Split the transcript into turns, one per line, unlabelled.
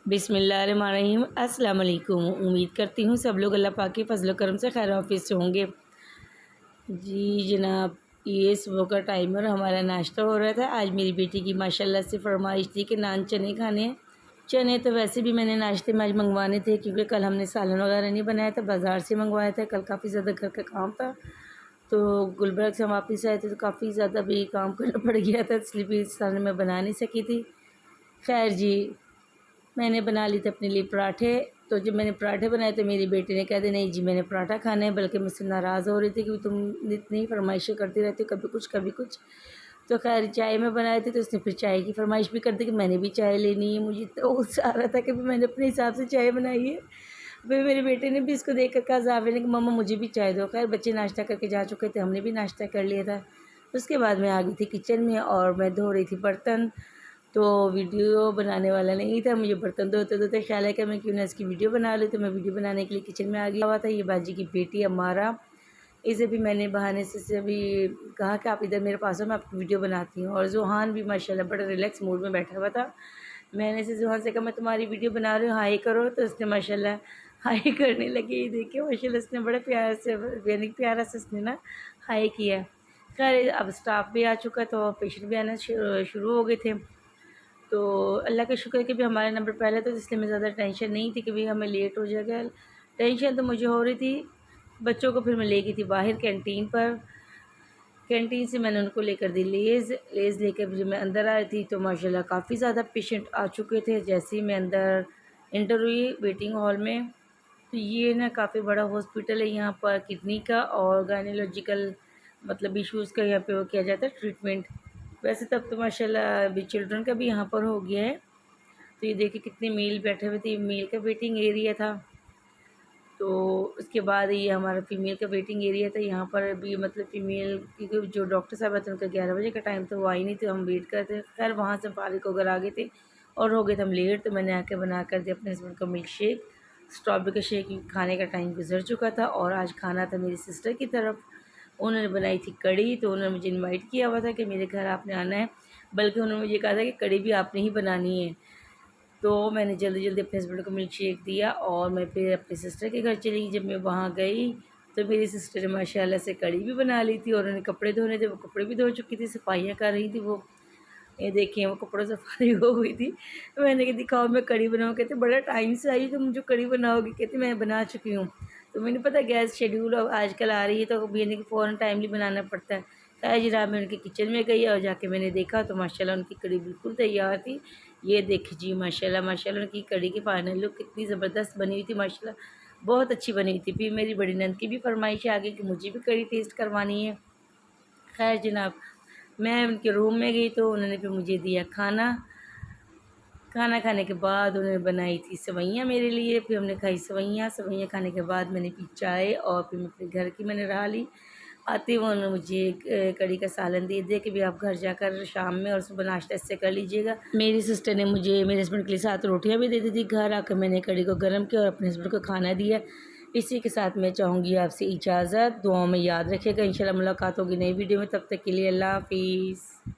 बिस्मिल्लाहिर्रहमानिर्रहीम। अस्सलाम वालेकुम। उम्मीद करती हूँ सब लोग अल्लाह पाक के फजल करम से खैर ऑफिस से होंगे। जी जनाब, ये सुबह का टाइम और हमारा नाश्ता हो रहा था। आज मेरी बेटी की माशाल्लाह से फरमाइश थी कि नान चने खाने हैं। चने तो वैसे भी मैंने नाश्ते में आज मंगवाने थे, क्योंकि कल हमने सालन वगैरह नहीं बनाया था, बाज़ार से मंगवाया था। कल काफ़ी ज़्यादा घर का काम था, तो गुलबर्ग से हम वापस आए थे तो काफ़ी ज़्यादा भी काम करना पड़ गया था, इसलिए भी सालन में बना नहीं सकी थी। खैर जी, मैंने बना ली थी अपने लिए पराठे। तो जब मैंने पराठे बनाए तो मेरी बेटी ने कह दिया नहीं जी मैंने पराठा खाना है, बल्कि मुझसे नाराज़ हो रही थी कि तुम इतनी फरमाइशें करती रहती हो, कभी कुछ कभी कुछ। तो खैर चाय में बनाए थे तो उसने फिर चाय की फरमाइश भी कर दी कि मैंने भी चाय लेनी है। मुझे तो गुस्सा आ रहा था कि मैंने अपने हिसाब से चाय बनाई है। फिर मेरे बेटे ने भी इसको देख कर कहा जावे ने कि मम्मा मुझे भी चाय दो। खैर बच्चे नाश्ता करके जा चुके थे, हमने भी नाश्ता कर लिया था। उसके बाद मैं आ गई थी किचन में और मैं धो रही थी बर्तन। तो वीडियो बनाने वाला नहीं था, मुझे बर्तन धोते धोते ख्याल है कि मैं क्यों ना इसकी वीडियो बना लूँ। तो मैं वीडियो बनाने के लिए किचन में आ गया हुआ था। ये बाजी की बेटी अमारा, इसे भी मैंने बहाने से अभी कहा कि आप इधर मेरे पास हो, मैं आपकी वीडियो बनाती हूँ। और ज़ुहान भी माशाल्लाह बड़ा रिलैक्स मूड में बैठा हुआ था। मैंने से ज़ुहान से कहा मैं तुम्हारी वीडियो बना रही हूँ, हाई करो। तो उसने माशाल्लाह हाई करने लगी। ये देखिए माशाल्लाह उसने बड़ा प्यार से, यानी प्यारा से उसने ना हाई किया। खैर अब स्टाफ भी आ चुका तो पेशेंट भी आना शुरू हो गए थे। तो अल्लाह का शुक्र है कि भी हमारा नंबर पहले था, इसलिए मैं ज़्यादा टेंशन नहीं थी कि भाई हमें लेट हो जाएगा। टेंशन तो मुझे हो रही थी बच्चों को। फिर मैं ले गई थी बाहर कैंटीन पर। कैंटीन से मैंने उनको लेकर दी लेज़ लेकर जब मैं अंदर आई थी तो माशाल्लाह काफ़ी ज़्यादा पेशेंट आ चुके थे। जैसे ही मैं अंदर इंटर हुई वेटिंग हॉल में, तो ये ना काफ़ी बड़ा हॉस्पिटल है यहाँ पर, किडनी का और गायनोलॉजिकल मतलब इश्यूज़ का यहाँ पे वो किया जाता है ट्रीटमेंट। वैसे तब तो माशाल्लाह अभी चिल्ड्रन का भी यहाँ पर हो गया है। तो ये देखिए कितने मेल बैठे हुए थे, मेल का वेटिंग एरिया था। तो उसके बाद ये हमारा फ़ीमेल का वेटिंग एरिया था। यहाँ पर भी मतलब फ़ीमेल क्योंकि जो डॉक्टर साहब थे उनका 11 बजे का टाइम था, वो आई नहीं थी, हम वेट कर रहे थे। खैर वहाँ से फारिग होकर आ गए थे और हो गए थे हम लेट। तो मैंने आके बना कर दिया अपने हस्बैंड को मिल्क शेक, स्ट्रॉबेरी का शेक। खाने का टाइम गुजर चुका था और आज खाना था मेरी सिस्टर की तरफ, उन्होंने बनाई थी कढ़ी। तो उन्होंने मुझे इनवाइट किया हुआ था कि मेरे घर आपने आना है, बल्कि उन्होंने मुझे कहा था कि कढ़ी भी आपने ही बनानी है। तो मैंने जल्दी जल्दी अपने हस्बैंड को मिल्क शेक दिया और मैं फिर अपनी सिस्टर के घर चली गई। जब मैं वहाँ गई तो मेरी सिस्टर ने माशाल्लाह से कढ़ी भी बना ली थी और उन्होंने कपड़े धोने थे, वो कपड़े भी धो चुकी थी, सफाइयाँ कर रही थी वो। ये देखिए वो कपड़ों से फारिग हो गई थी। तो मैंने कहा दिखाओ मैं कढ़ी बनाऊँ। कहते बड़ा टाइम से आई तुम जो कढ़ी बनाओगी। कहती मैं बना चुकी हूँ। तो मैंने पता गैस शेड्यूल अब आजकल आ रही है तो यानी कि फ़ौरन टाइमली बनाना पड़ता है। खैर जनाब मैं उनके किचन में गई और जाके मैंने देखा तो माशाल्लाह उनकी कढ़ी बिल्कुल तैयार थी। ये देखिए जी माशाल्लाह माशाल्लाह उनकी कढ़ी की फाइनल लुक कितनी ज़बरदस्त बनी हुई थी माशाल्लाह, बहुत अच्छी बनी हुई थी। फिर मेरी बड़ी नंद की भी फरमाइश आ गई कि मुझे भी कढ़ी टेस्ट करवानी है। खैर जनाब मैं उनके रूम में गई तो उन्होंने फिर मुझे दिया खाना। खाना खाने के बाद उन्होंने बनाई थी सेवइयाँ मेरे लिए। फिर हमने खाई सेवइयाँ। सेवइयाँ खाने के बाद मैंने पी चाय और फिर मैं अपने घर की मैंने राह ली। आते हुए उन्होंने मुझे कढ़ी का सालन दे दिया कि भी आप घर जाकर शाम में और सुबह नाश्ता इससे कर लीजिएगा। मेरी सिस्टर ने मुझे मेरे हस्बैंड के लिए 7 रोटियाँ भी दे दी थी। घर आकर मैंने कढ़ी को गर्म किया और अपने हस्बैंड को खाना दिया। इसी के साथ मैं चाहूँगी आपसे इजाज़त। दुआओं में याद रखिएगा। इंशाल्लाह मुलाकात होगी नई वीडियो में, तब तक के लिए अल्लाह हाफ़िज़।